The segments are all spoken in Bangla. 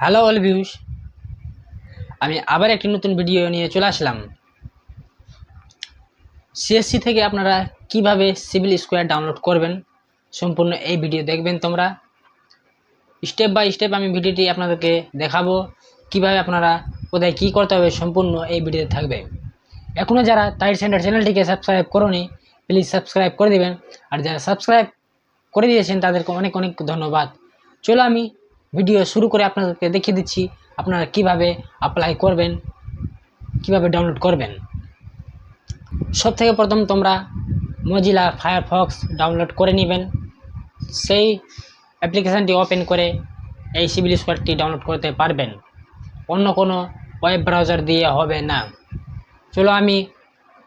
হ্যালো অল ভিউস, আমি আবার একটি নতুন ভিডিও নিয়ে চলে আসলাম। সিএসসি থেকে আপনারা কিভাবে সিভিল স্কোয়ার ডাউনলোড করবেন সম্পূর্ণ এই ভিডিও দেখবেন। তোমরা স্টেপ বাই স্টেপ আমি ভিডিওটি আপনাদেরকে দেখাবো কিভাবে আপনারা কোথায় কী করতে হবে, সম্পূর্ণ এই ভিডিওতে থাকবে। এখনও যারা টাইট সেন্টার চ্যানেলটিকে সাবস্ক্রাইব করোনি, প্লিজ সাবস্ক্রাইব করে দিবেন। আর যারা সাবস্ক্রাইব করে দিয়েছেন তাদেরকে অনেক অনেক ধন্যবাদ। চলো আমি ভিডিও শুরু করে আপনাদেরকে দেখিয়ে দিচ্ছি আপনারা কিভাবে অ্যাপ্লাই করবেন, কিভাবে ডাউনলোড করবেন। সব থেকে প্রথম তোমরা মজিলা ফায়ারফক্স ডাউনলোড করে নেবেন। সেই অ্যাপ্লিকেশানটি ওপেন করে এই সিভিল স্কোয়ারটি ডাউনলোড করতে পারবেন, অন্য কোনো ওয়েব ব্রাউজার দিয়ে হবে না। চলো আমি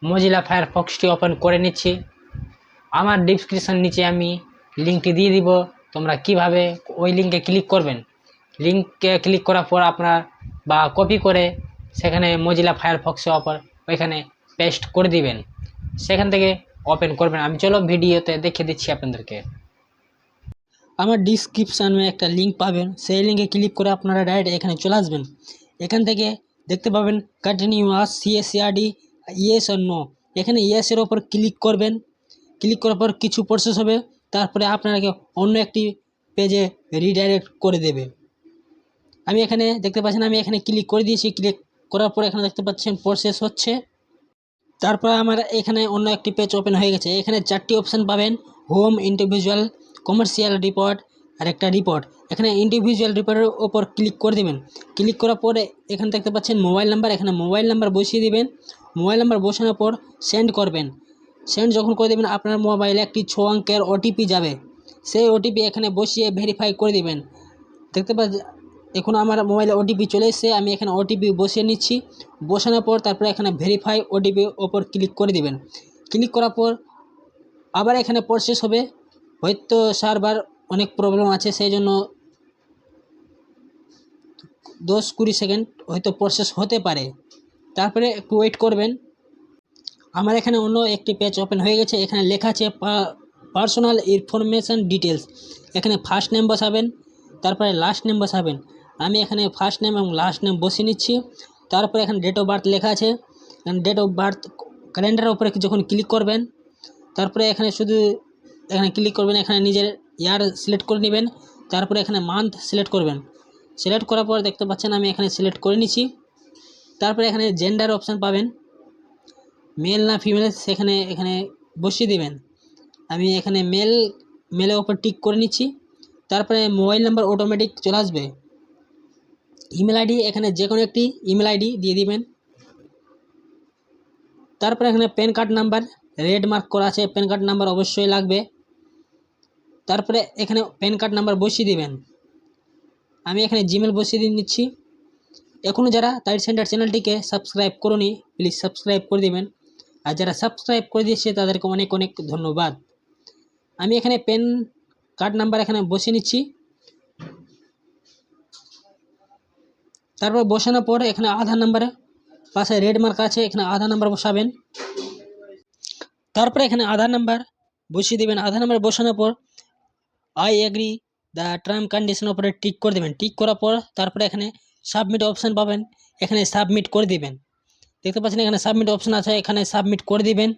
মজিলা ফায়ারফক্সটি ওপেন করে নিচ্ছি। আমার ডিসক্রিপশন নিচে আমি লিঙ্কটি দিয়ে দিব, তোমরা কিভাবে ওই লিঙ্কে ক্লিক করবেন। লিঙ্কে ক্লিক করার পর আপনার বা কপি করে সেখানে মজিলা ফায়ারফক্সে ওইখানে পেস্ট করে দিবেন, সেখান থেকে ওপেন করবেন। আমি চলো ভিডিওতে দেখিয়ে দিচ্ছি আপনাদেরকে। আমার ডিসক্রিপশানে একটা লিঙ্ক পাবেন, সেই লিঙ্কে ক্লিক করে আপনারা ডাইরেক্ট এখানে চলে আসবেন। এখান থেকে দেখতে পাবেন কন্টিনিউয়াস সিএসসিআরডি ইয়েস আর নো, এখানে ইয়েসের ওপর ক্লিক করবেন। ক্লিক করার পর কিছু প্রসেস হবে, তারপরে আপনাকে অন্য একটি পেজে রিডাইরেক্ট করে দেবে। আমি এখানে দেখতে পাচ্ছেন আমি এখানে ক্লিক করে দিয়েছি। ক্লিক করার পর এখানে দেখতে পাচ্ছেন প্রসেস হচ্ছে। তারপর আমার এখানে অন্য একটি পেজ ওপেন হয়ে গেছে। এখানে 4টি অপশান পাবেন, হোম, ইন্ডিভিজুয়াল, কমার্শিয়াল রিপোর্ট আর একটা রিপোর্ট। এখানে ইন্ডিভিজুয়াল রিপোর্টের ওপর ক্লিক করে দেবেন। ক্লিক করার পরে এখানে দেখতে পাচ্ছেন মোবাইল নাম্বার, এখানে মোবাইল নাম্বার বসিয়ে দিবেন। মোবাইল নাম্বার বসানোর পর সেন্ড করবেন। সেন্ড যখন করে দেবেন আপনার মোবাইলে একটি 6 অঙ্কের ওটিপি যাবে, সেই ওটিপি এখানে বসিয়ে ভেরিফাই করে দিবেন। দেখতে পাচ্ছেন এখন আমার মোবাইলে ওটিপি চলে এসেছে, আমি এখানে ওটিপি বসিয়ে নিচ্ছি। বসানোর পর তারপরে এখানে ভেরিফাই ওটিপি ওপর ক্লিক করে দিবেন। ক্লিক করার পর আবার এখানে প্রসেস হবে, হয়তো সার্ভার অনেক প্রবলেম আছে, সেই জন্য 10-20 সেকেন্ড হয়তো প্রসেস হতে পারে, তারপরে একটু ওয়েট করবেন। আমার এখানে অন্য একটি পেজ ওপেন হয়ে গেছে। এখানে লেখা আছে পার্সোনাল ইনফরমেশান ডিটেলস। এখানে ফার্স্ট নেম বসাবেন, তারপরে লাস্ট নেম বসাবেন। আমি এখানে ফার্স্ট নেম এবং লাস্ট নেম বসিয়ে নিচ্ছি। তারপরে এখানে ডেট অফ বার্থ লেখা আছে, ডেট অফ বার্থ ক্যালেন্ডারের উপরে যখন ক্লিক করবেন, তারপরে এখানে শুধু এখানে ক্লিক করবেন, এখানে নিজের ইয়ার সিলেক্ট করে নেবেন। তারপরে এখানে মান্থ সিলেক্ট করবেন। সিলেক্ট করার পর দেখতে পাচ্ছেন আমি এখানে সিলেক্ট করে নিচ্ছি। তারপরে এখানে জেন্ডার অপশান পাবেন, মেল না ফিমেল এখানে বসিয়ে দেবেন। আমি এখানে মেলের ওপর টিক করে নিচ্ছি। তারপরে মোবাইল নাম্বার অটোমেটিক চলে আসবে। ইমেল আইডি এখানে যে কোনো একটি ইমেল আইডি দিয়ে দিবেন। তারপরে এখানে pan card number red mark করা আছে, প্যান কার্ড নাম্বার অবশ্যই লাগবে। তারপরে এখানে প্যান কার্ড নাম্বার বসিয়ে দিবেন। আমি এখানে জিমেল বসিয়ে দিয়ে নিচ্ছি। এখনও যারা টাইট সেন্টার চ্যানেলটিকে সাবস্ক্রাইব করুনি, প্লিজ সাবস্ক্রাইব করে দিবেন। আর যারা সাবস্ক্রাইব করে দিয়েছে তাদেরকে অনেক অনেক ধন্যবাদ। আমি এখানে প্যান কার্ড নাম্বার এখানে বসিয়ে নিচ্ছি। তারপর বসানোর পর এখানে আধার নাম্বারে পাশে রেড মার্ক আছে, এখানে আধার নাম্বার বসাবেন। তারপরে এখানে আধার নাম্বার বসিয়ে দেবেন। আধার নাম্বার বসানোর পর I agree the term condition উপরে টিক করে দেবেন। টিক করার পর তারপরে এখানে সাবমিট অপশান পাবেন, এখানে সাবমিট করে দিবেন। দেখতে পাচ্ছেন এখানে সাবমিট অপশান আছে, এখানে সাবমিট করে দিবেন।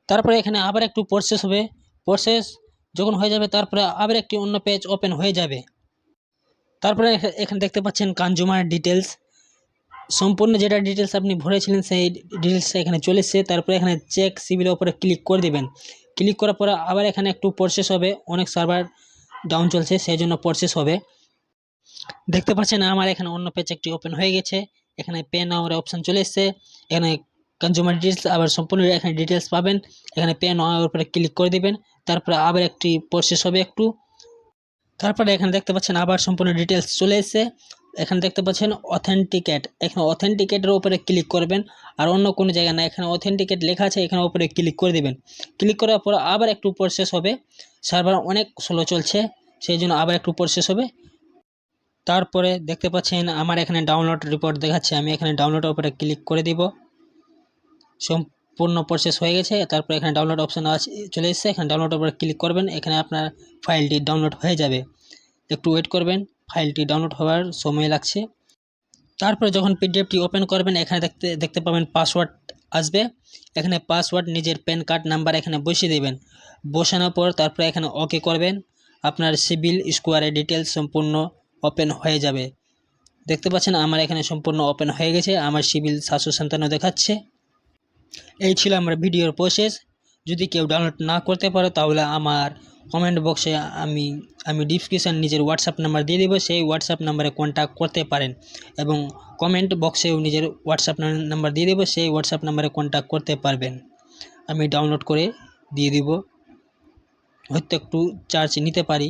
তারপরে এখানে আবার একটু প্রসেস হবে। প্রসেস যখন হয়ে যাবে তারপরে আবার একটি অন্য পেজ ওপেন হয়ে যাবে। তারপরে এখানে দেখতে পাচ্ছেন কনজিউমার ডিটেলস, সম্পূর্ণ যেটা ডিটেলস আপনি ভরেছিলেন সেই ডিটেলসটা এখানে চলে এসেছে। তারপরে এখানে চেক সিভিলের ওপরে ক্লিক করে দেবেন। ক্লিক করার পরে আবার এখানে একটু প্রসেস হবে, অনেক সার্ভার ডাউন চলছে সেই জন্য প্রসেস হবে। দেখতে পাচ্ছেন আমার এখানে অন্য পেজ একটি ওপেন হয়ে গেছে। এখানে পে নাওয়ার অপশান চলে এসেছে, এখানে কনজিউমার ডিটেলস আবার সম্পূর্ণ এখানে ডিটেলস পাবেন। এখানে পে নাওয়ার উপরে ক্লিক করে দেবেন। তারপরে আবার একটি প্রসেস হবে একটু। তারপরে এখানে দেখতে পাচ্ছেন আবার সম্পূর্ণ ডিটেলস চলে এসেছে। এখানে দেখতে পাচ্ছেন অথেন্টিকেট, এখানে অথেন্টিকেটের উপরে ক্লিক করবেন, আর অন্য কোনো জায়গায় না, এখানে অথেন্টিকেট লেখা আছে, এখানে উপরে ক্লিক করে দেবেন। ক্লিক করার পর আবার একটু প্রসেস হবে, সার্ভার অনেক স্লো চলছে সেই জন্য আবার একটু প্রসেস হবে। তারপরে দেখতে পাচ্ছেন আমার এখানে ডাউনলোড রিপোর্ট দেখাচ্ছে, আমি এখানে ডাউনলোডের উপরে ক্লিক করে দিব। সম্পূর্ণ প্রসেস হয়ে গেছে। তারপরে এখানে ডাউনলোড অপশান আছে চলে এসেছে, এখানে ডাউনলোডের উপরে ক্লিক করবেন, এখানে আপনার ফাইলটি ডাউনলোড হয়ে যাবে। একটু ওয়েট করবেন, ফাইলটি ডাউনলোড হওয়ার সময় লাগছে। তারপরে যখন পিডিএফটি ওপেন করবেন এখানে দেখতে পাবেন পাসওয়ার্ড আসবে। এখানে পাসওয়ার্ড নিজের প্যান কার্ড নাম্বার এখানে বসিয়ে দেবেন। বসানোর পর তারপরে এখানে ওকে করবেন। আপনার সিবিল স্কোয়ারের ডিটেলস সম্পূর্ণ ওপেন হয়ে যাবে। দেখতে পাচ্ছেন আমার এখানে সম্পূর্ণ ওপেন হয়ে গেছে, আমার সিবিল 757 দেখাচ্ছে। এই ছিল আমার ভিডিওর প্রসেস। যদি কেউ ডাউনলোড না করতে পারো তাহলে আমার কমেন্ট বক্সে আমি ডিসক্রিপশান নিজের হোয়াটসঅ্যাপ নাম্বার দিয়ে দেবো, সেই হোয়াটসঅ্যাপ নাম্বারে কন্ট্যাক্ট করতে পারেন। এবং কমেন্ট বক্সেও নিজের হোয়াটসঅ্যাপ নাম্বার দিয়ে দেবো, সেই হোয়াটসঅ্যাপ নাম্বারে কন্ট্যাক্ট করতে পারবেন। আমি ডাউনলোড করে দিয়ে দিব, হয়তো একটু চার্জ নিতে পারি।